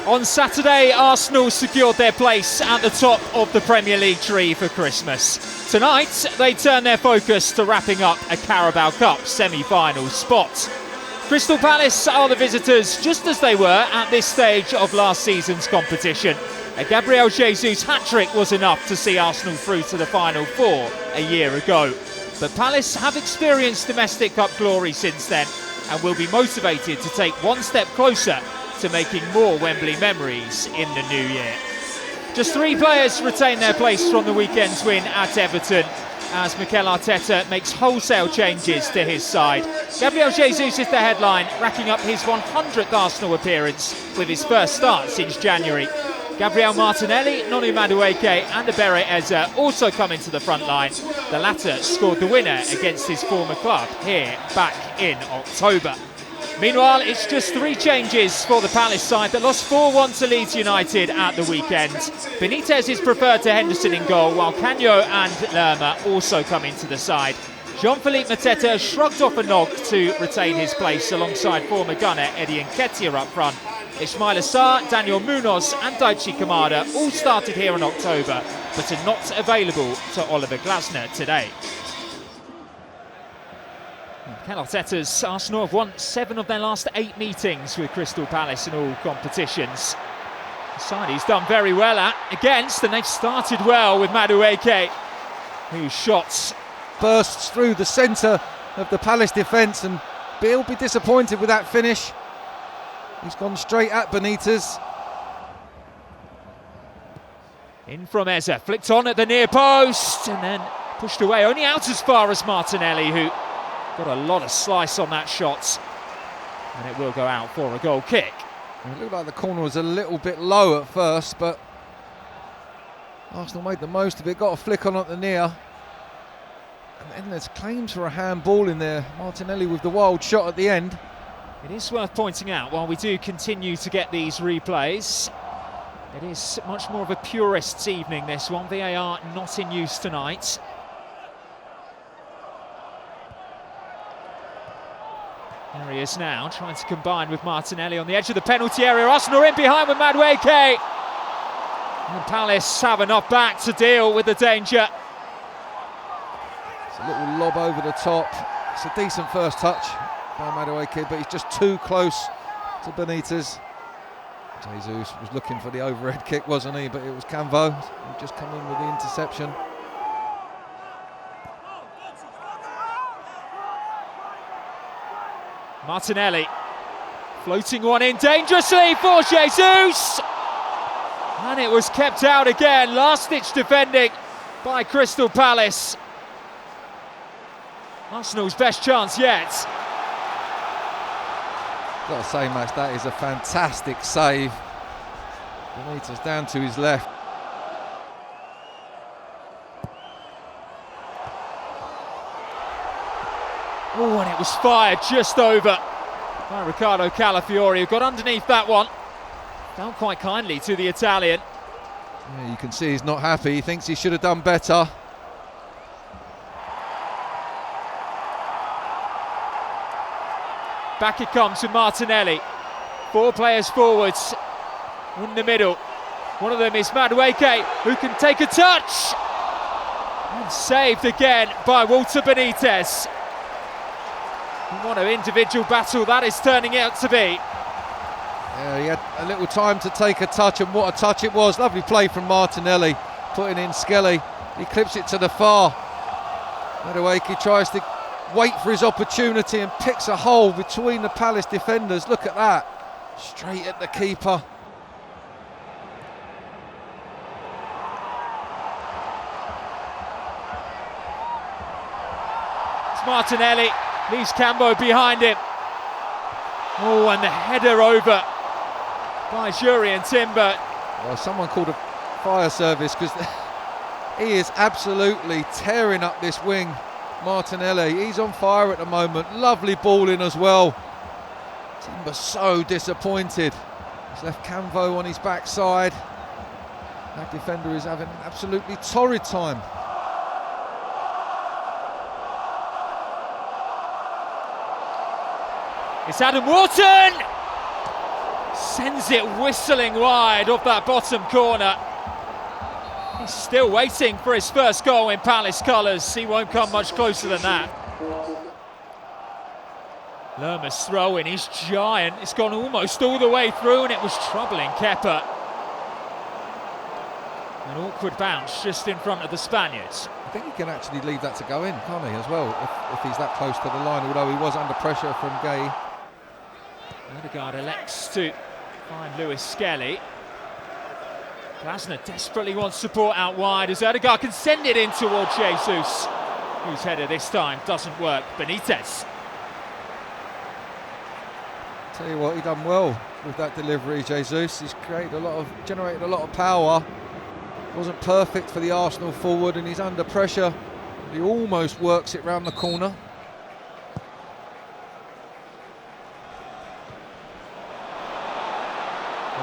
On Saturday, Arsenal secured their place at the top of the Premier League tree for Christmas. Tonight, they turn their focus to wrapping up a Carabao Cup semi-final spot. Crystal Palace are the visitors, just as they were at this stage of last season's competition. A Gabriel Jesus hat-trick was enough to see Arsenal through to the Final Four a year ago. But Palace have experienced domestic cup glory since then and will be motivated to take one step closer to making more Wembley memories in the new year. Just 3 players retain their place from the weekend's win at Everton as Mikel Arteta makes wholesale changes to his side. Gabriel Jesus is the headline, racking up his 100th Arsenal appearance with his first start since January. Gabriel Martinelli, Noni Madueke and Ebere Eze also come into the front line. The latter scored the winner against his former club here back in October. Meanwhile, it's just 3 changes for the Palace side that lost 4-1 to Leeds United at the weekend. Benitez is preferred to Henderson in goal, while Canio and Lerma also come into the side. Jean-Philippe Mateta shrugged off a nod to retain his place alongside former gunner Eddie Nketiah up front. Ismail Assar, Daniel Munoz and Daichi Kamada all started here in October, but are not available to Oliver Glasner today. Mikel Arteta's Arsenal have won 7 of their last 8 meetings with Crystal Palace in all competitions. The side he's done very well at against, and they've started well with Madueke, whose shots bursts through the centre of the Palace defence, and Bill will be disappointed with that finish. He's gone straight at Benitez. In from Eze, flicked on at the near post and then pushed away, only out as far as Martinelli, who got a lot of slice on that shot, and it will go out for a goal kick. It looked like the corner was a little bit low at first, but Arsenal made the most of it, got a flick on at the near. And then there's claims for a handball in there. Martinelli with the wild shot at the end. It is worth pointing out, while we do continue to get these replays, it is much more of a purist's evening, this one. VAR not in use tonight. There he is now, trying to combine with Martinelli on the edge of the penalty area. Arsenal in behind with Madueke. And Palace have enough back to deal with the danger. It's a little lob over the top. It's a decent first touch by Madueke, but he's just too close to Benitez. Jesus was looking for the overhead kick, wasn't he? But it was Canvo who just come in with the interception. Martinelli floating one in dangerously for Jesus, and it was kept out again. Last-ditch defending by Crystal Palace. Arsenal's best chance yet. Got to say, Max, that is a fantastic save. Benitez down to his left. Oh, and it was fired just over by Riccardo Calafiori, who got underneath that one. Down quite kindly to the Italian. Yeah, you can see he's not happy. He thinks he should have done better. Back it comes with Martinelli. 4 players forwards in the middle. One of them is Madueke, who can take a touch. And saved again by Walter Benitez. What an individual battle that is turning out to be. Yeah, he had a little time to take a touch, and what a touch it was. Lovely play from Martinelli, putting in Skelly. He clips it to the far. Madueke tries to wait for his opportunity and picks a hole between the Palace defenders. Look at that, straight at the keeper. It's Martinelli, leaves Cambo behind him. Oh, and the header over by Jurien Timber. Well, someone called a fire service, because he is absolutely tearing up this wing. Martinelli, he's on fire at the moment. Lovely ball in as well. Timber so disappointed. He's left Canvo on his backside. That defender is having an absolutely torrid time. It's Adam Wharton! sends it whistling wide off that bottom corner. He's still waiting for his first goal in Palace colours. He won't come much closer than that. Lerma's throw in, he's giant. It's gone almost all the way through and it was troubling Kepa. An awkward bounce just in front of the Spaniards. I think he can actually leave that to go in, can't he, as well, if he's that close to the line, although he was under pressure from Guehi. Odegaard elects to find Lewis Skelly. Glasner desperately wants support out wide as Odegaard can send it in towards Jesus, whose header this time doesn't work. Benitez. Tell you what, he done well with that delivery, Jesus. He's generated a lot of power. Wasn't perfect for the Arsenal forward and he's under pressure. He almost works it round the corner.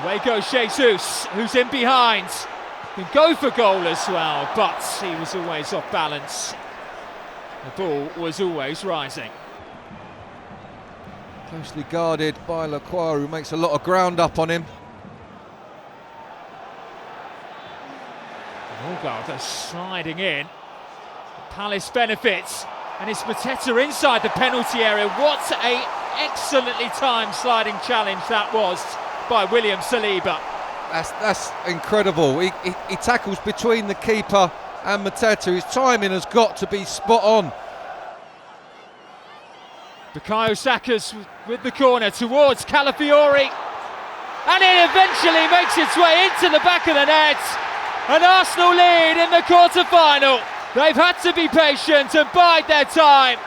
Away goes Jesus, who's in behind. Can go for goal as well, but he was always off balance. The ball was always rising. Closely guarded by Lacroix, who makes a lot of ground up on him. Odegaard goes sliding in. Palace benefits, and it's Mateta inside the penalty area. What a excellently timed sliding challenge that was by William Saliba. That's incredible. He tackles between the keeper and Mateta. His timing has got to be spot on. Bukayo Saka's with the corner towards Calafiori, and it eventually makes its way into the back of the net. An Arsenal lead in the quarter-final. They've had to be patient and bide their time,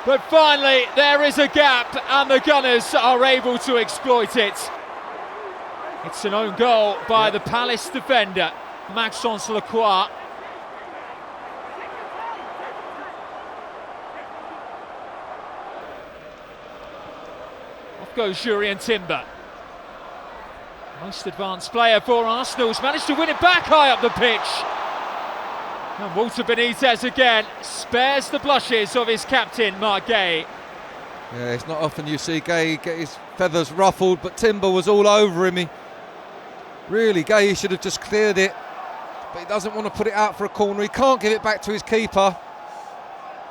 but finally there is a gap and the Gunners are able to exploit it. It's an own goal by the Palace defender, Maxence Lacroix. Off goes Jurien Timber. Most advanced player for Arsenal's managed to win it back high up the pitch. And Walter Benitez again spares the blushes of his captain, Marc Guehi. Yeah, it's not often you see Guehi get his feathers ruffled, but Timber was all over him. Guehi should have just cleared it, but he doesn't want to put it out for a corner. He can't give it back to his keeper,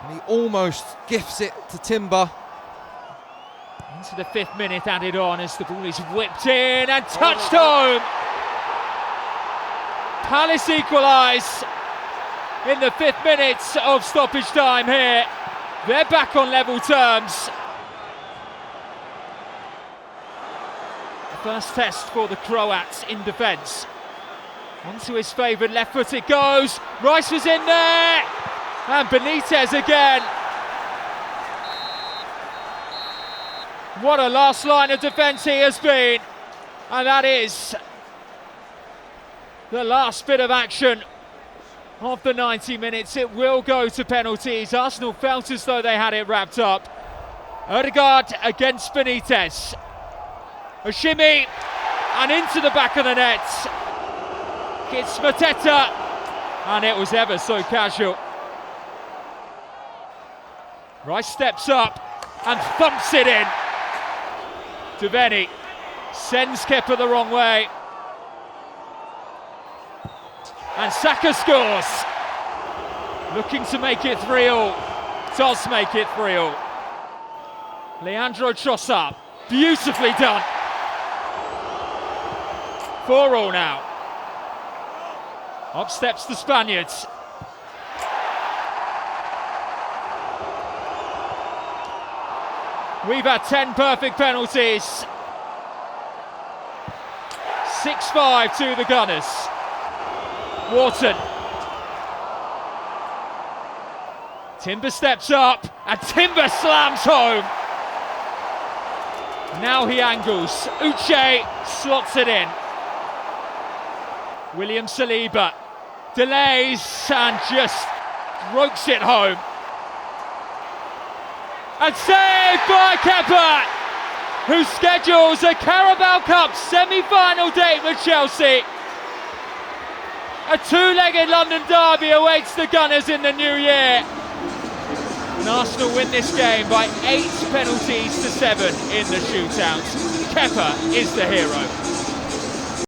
and he almost gifts it to Timber. Into the 5th minute added on as the ball is whipped in and touched home. Palace equalise in the 5th minute of stoppage time here. They're back on level terms. The first test for the Croats in defence. Onto his favoured left foot it goes. Rice was in there. And Benitez again. What a last line of defence he has been. And that is the last bit of action of the 90 minutes. It will go to penalties. Arsenal felt as though they had it wrapped up. Odegaard against Benitez. A shimmy and into the back of the net. It's Mateta, and it was ever so casual. Rice steps up and thumps it in. Deveni sends Kepa the wrong way. And Saka scores. Looking to make it 3-3. Does make it 3-3. Leandro Trossard, beautifully done. 4-4 now. Up steps the Spaniards. We've had 10 perfect penalties. 6-5 to the Gunners. Wharton. Timber steps up and Timber slams home. Now he angles. Uche slots it in. William Saliba delays and just ropes it home. And saved by Kepa, who schedules a Carabao Cup semi-final date with Chelsea. A two-legged London derby awaits the Gunners in the new year. And Arsenal win this game by 8 penalties to 7 in the shootout. Kepa is the hero.